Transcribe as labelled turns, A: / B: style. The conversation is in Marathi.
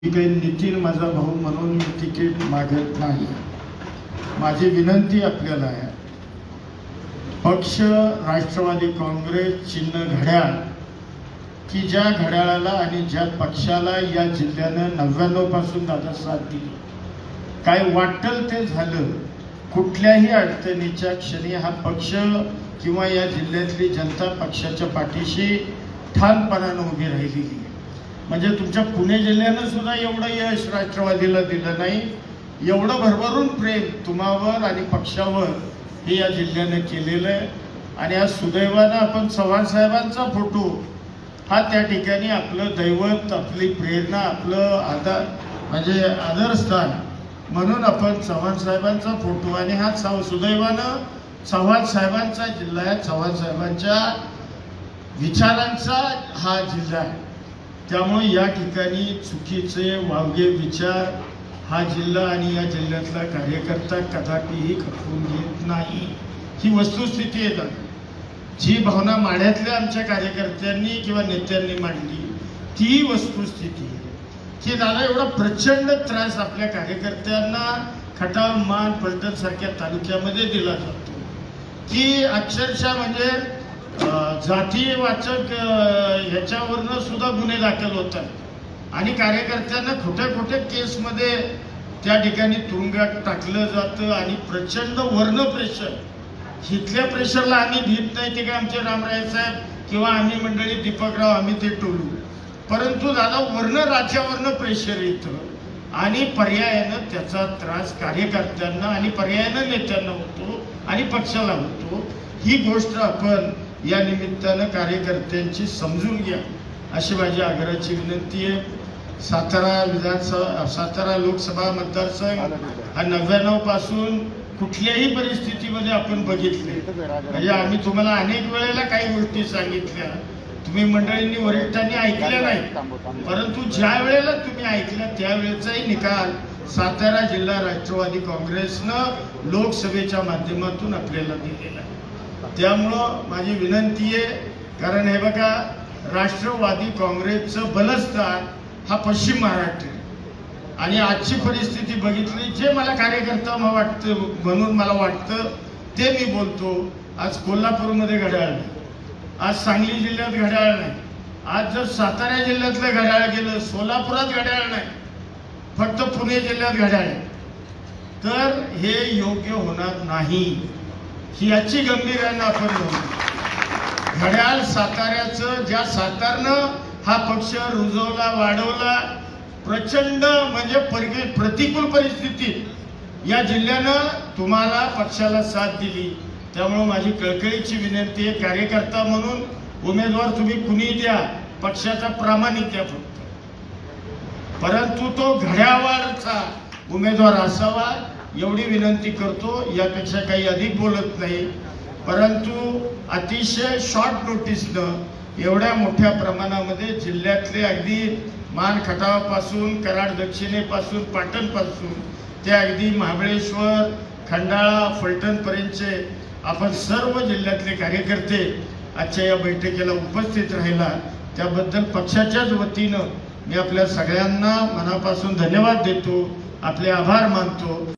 A: काही नितीन माझा भाऊ म्हणून मी तिकीट मागत नाही। माझी विनंती आपल्याला आहे, पक्ष राष्ट्रवादी काँग्रेस चिन्ह घड्याळ, की ज्या घड्याळाला आणि ज्या पक्षाला या जिल्ह्यानं 99 पासून दादा साथ दिली, काय वाटल ते झालं, कुठल्याही अडचणीच्या क्षणी हा पक्ष किंवा या जिल्ह्यातली जनता पक्षाच्या पाठीशी ठामपणाने उभी राहिलेली। म्हणजे तुमच्या पुणे जिल्ह्यानं सुद्धा एवढं यश राष्ट्रवादीला दिलं नाही, एवढं भरभरून प्रेम तुम्हावर आणि पक्षावर हे या जिल्ह्यानं केलेलं आहे। आणि आज सुदैवानं आपण चव्हाण साहेबांचा फोटो हा त्या ठिकाणी आपलं दैवत, आपली प्रेरणा, आपलं आधार म्हणजे आदरस्थान म्हणून आपण चव्हाण साहेबांचा फोटो, आणि हा सुदैवानं चव्हाण साहेबांचा जिल्हा आहे, चव्हाण साहेबांच्या विचारांचा हा जिल्हा आहे। त्यामुळे या ठिकाणी चुकीचे वावगे विचार हा जिल्हा आणि या जिल्ह्यातला कार्यकर्ता कदापिही खपवून घेत नाही। ही वस्तुस्थिती आहे। जी भावना माढ्यातल्या आमच्या कार्यकर्त्यांनी किंवा नेत्यांनी मांडली ती वस्तुस्थिती आहे की दादा एवढा प्रचंड त्रास आपल्या कार्यकर्त्यांना खटाव, मान, पलटण सारख्या तालुक्यामध्ये दिला जातो की अक्षरशः म्हणजे जातीवाचक ह्याच्यावरनं सुद्धा गुन्हे दाखल होतात आणि कार्यकर्त्यांना खोट्या खोट्या केसमध्ये त्या ठिकाणी तुरुंगात टाकलं जातं आणि प्रचंड वर्ण प्रेशर। इथल्या प्रेशरला आम्ही भीत नाही, ते काय आमचे रामराय साहेब किंवा आम्ही मंडळी दीपकराव आम्ही ते टोलू, परंतु दादा वर्ण राज्यावरनं प्रेशर येतं आणि पर्यायानं त्याचा त्रास कार्यकर्त्यांना आणि पर्यायानं नेत्यांना होतो आणि पक्षाला होतो। ही गोष्ट आपण या निमित्तानं कार्यकर्त्यांची समजून घ्या अशी माझी आग्रहाची विनंती आहे। सातारा लोकसभा मतदारसंघ हा 99 पासून कुठल्याही परिस्थितीमध्ये आपण बघितले, म्हणजे आम्ही तुम्हाला अनेक वेळेला काही गोष्टी सांगितल्या, तुम्ही मंडळींनी वरिष्ठांनी ऐकल्या नाही, परंतु ज्या वेळेला तुम्ही ऐकल्या त्यावेळेचाही निकाल सातारा जिल्हा राष्ट्रवादी काँग्रेसनं लोकसभेच्या माध्यमातून आपल्याला दिलेला आहे। त्यामुळं माझी विनंती आहे, कारण हे बघा राष्ट्रवादी काँग्रेसचं बलस्थान हा पश्चिम महाराष्ट्र आणि आजची परिस्थिती बघितली, जे मला कार्यकर्ता वाटतं म्हणून मला वाटतं ते मी बोलतो। आज कोल्हापूरमध्ये घड्याळ नाही, आज सांगली जिल्ह्यात घड्याळ नाही, आज जर सातारा जिल्ह्यातलं घड्याळ गेलं, सोलापुरात घड्याळ नाही, फक्त पुणे जिल्ह्यात घड्याळ आहे, तर हे योग्य होणार नाही। ही याची गंभीर्यानं आपण म्हणतो। घड्याळ साताऱ्याचं, ज्या सातारनं हा पक्ष रुजवला, वाढवला, प्रचंड म्हणजे प्रतिकूल परिस्थितीत या जिल्ह्यानं तुम्हाला पक्षाला साथ दिली। त्यामुळे माझी कळकळीची विनंती आहे, कार्यकर्ता म्हणून उमेदवार तुम्ही कुणी द्या, पक्षाचा प्रामाणिक द्या फक्त, परंतु तो घड्याळाचा उमेदवार असावा एवढी विनंती करतो। यापेक्षा काही अधिक बोलत नाही, परंतु अतिशय शॉर्ट नोटीसनं एवढ्या मोठ्या प्रमाणामध्ये जिल्ह्यातले अगदी मान खटावापासून, कराड दक्षिणेपासून, पाटणपासून ते अगदी महाबळेश्वर, खंडाळा, फलटणपर्यंतचे आपण सर्व जिल्ह्यातले कार्यकर्ते आजच्या या बैठकीला उपस्थित राहिला, त्याबद्दल पक्षाच्याच वतीनं मी आपल्या सगळ्यांना मनापासून धन्यवाद देतो, आपले आभार मानतो।